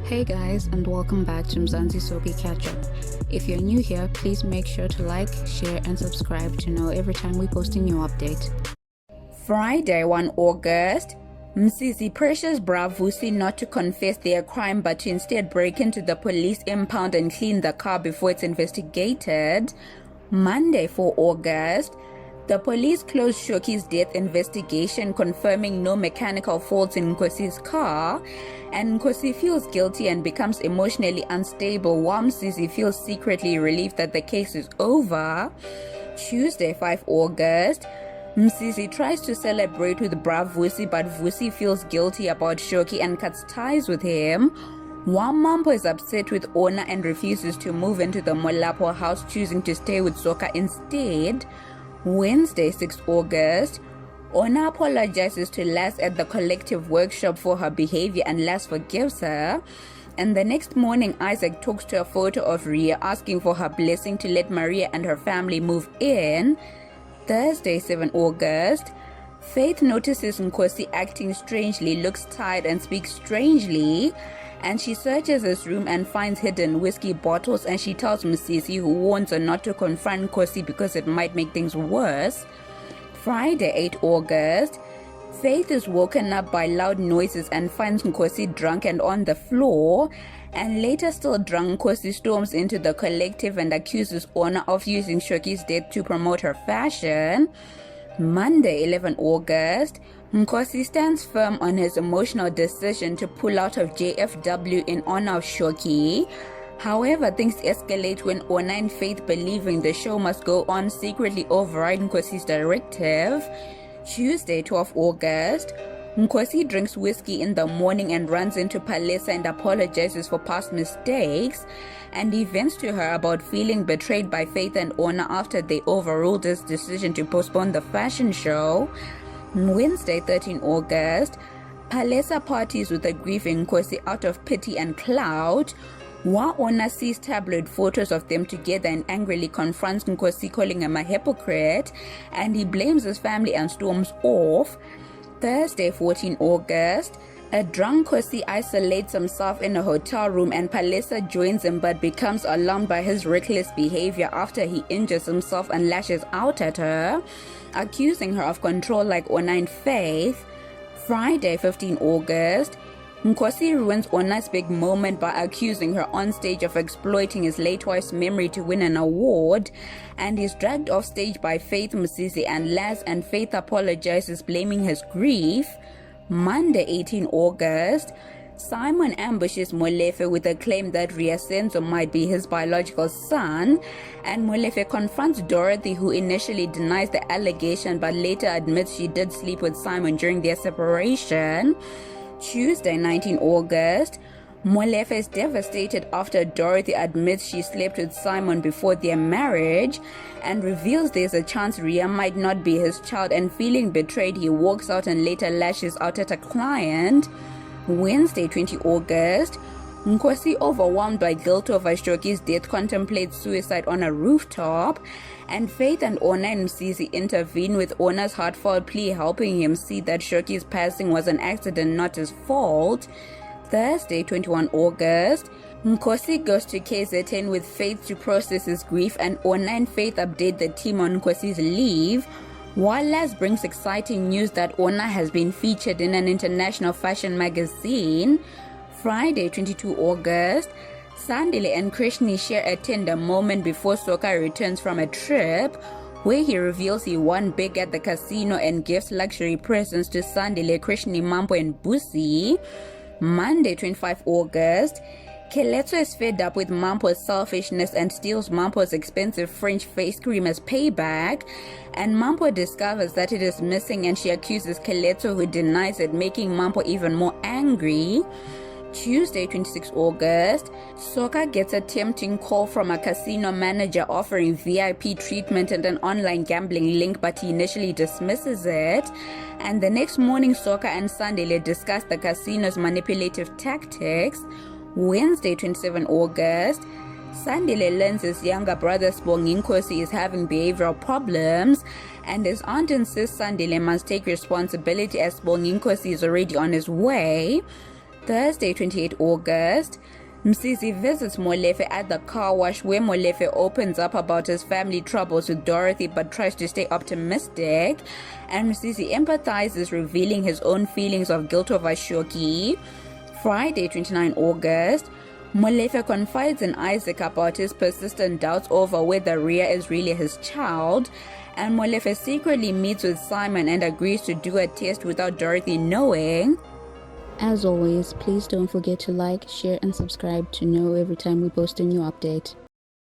Hey guys, and welcome back to Mzansi Soapie CatchUp. If you're new here, please make sure to like, share and subscribe to know every time we post a new update. Friday, 1 August, Mzansi pressures Vusi not to confess their crime but to instead break into the police impound and clean the car before it's investigated. Monday, 4 August, the police closed Shoki's death investigation, confirming no mechanical faults in Nkosi's car, and Nkosi feels guilty and becomes emotionally unstable, while Mzansi feels secretly relieved that the case is over. Tuesday, 5 August, Mzansi tries to celebrate with Vusi, but Vusi feels guilty about Shoki and cuts ties with him, while Mampo is upset with Ona and refuses to move into the Molapo house, choosing to stay with Soka instead. Wednesday, 6 August, Ona apologizes to Las at the collective workshop for her behavior and Las forgives her. And the next morning, Isaac talks to a photo of Ria, asking for her blessing to let Maria and her family move in. Thursday, 7 August, Faith notices Nkosi acting strangely, looks tired and speaks strangely, and she searches his room and finds hidden whiskey bottles, and she tells Mzansi, who warns her not to confront Nkosi because it might make things worse. Friday, 8 August, Faith is woken up by loud noises and finds Nkosi drunk and on the floor, and later still drunk, Nkosi storms into the collective and accuses Ona of using Shoki's death to promote her fashion. Monday, 11 August, Nkosi stands firm on his emotional decision to pull out of JFW in honor of Shoki. However, things escalate when Ona and Faith, believing the show must go on, secretly override Nkosi's directive. Tuesday, 12 August, Nkosi drinks whiskey in the morning and runs into Palesa and apologizes for past mistakes, and he vents to her about feeling betrayed by Faith and Ona after they overruled his decision to postpone the fashion show. Wednesday, 13 August, Palesa parties with a grieving Nkosi out of pity and clout, while Ona sees tabloid photos of them together and angrily confronts Nkosi, calling him a hypocrite, and he blames his family and storms off. Thursday, 14 August, a drunk Nkosi isolates himself in a hotel room and Palesa joins him but becomes alarmed by his reckless behavior after he injures himself and lashes out at her, accusing her of control like Ona and Faith. Friday, 15 August, Nkosi ruins Ona's big moment by accusing her on stage of exploiting his late wife's memory to win an award, and is dragged off stage by Faith, Mzansi and Las, and Faith apologizes, blaming his grief. Monday, 18 August, Simon ambushes Molefe with a claim that Riasenzo might be his biological son, and Molefe confronts Dorothy, who initially denies the allegation but later admits she did sleep with Simon during their separation. Tuesday, 19 August, Molefe is devastated after Dorothy admits she slept with Simon before their marriage and reveals there's a chance Ria might not be his child, and feeling betrayed, he walks out and later lashes out at a client. Wednesday, 20 August, Nkosi, overwhelmed by guilt over Shoki's death, contemplates suicide on a rooftop, and Faith and Ona and Mzansi intervene, with Ona's heartfelt plea helping him see that Shoki's passing was an accident, not his fault. Thursday, 21 August, Nkosi goes to KZN with Faith to process his grief, and Ona and Faith update the team on Nkosi's leave, while Las brings exciting news that Ona has been featured in an international fashion magazine. Friday, 22 August, Sandile and Krishni share a tender moment before Soka returns from a trip, where he reveals he won big at the casino and gives luxury presents to Sandile, Krishni, Mampo and Busi. Monday, 25 August, Keleto is fed up with Mampo's selfishness and steals Mampo's expensive French face cream as payback, and Mampo discovers that it is missing and she accuses Keleto, who denies it, making Mampo even more angry. Tuesday, 26 August, Soka gets a tempting call from a casino manager offering VIP treatment and an online gambling link, but he initially dismisses it. And the next morning, Soka and Sandile discuss the casino's manipulative tactics. Wednesday, 27 August, Sandile learns his younger brother Nkosi is having behavioral problems, and his aunt insists Sandile must take responsibility as Nkosi is already on his way. Thursday, 28 August, Mzansi visits Molefe at the car wash, where Molefe opens up about his family troubles with Dorothy but tries to stay optimistic, and Mzansi empathizes, revealing his own feelings of guilt over Shoki. Friday, 29 August, Molefe confides in Isaac about his persistent doubts over whether Ria is really his child, and Molefe secretly meets with Simon and agrees to do a test without Dorothy knowing. As always, please don't forget to like, share, and subscribe to know every time we post a new update.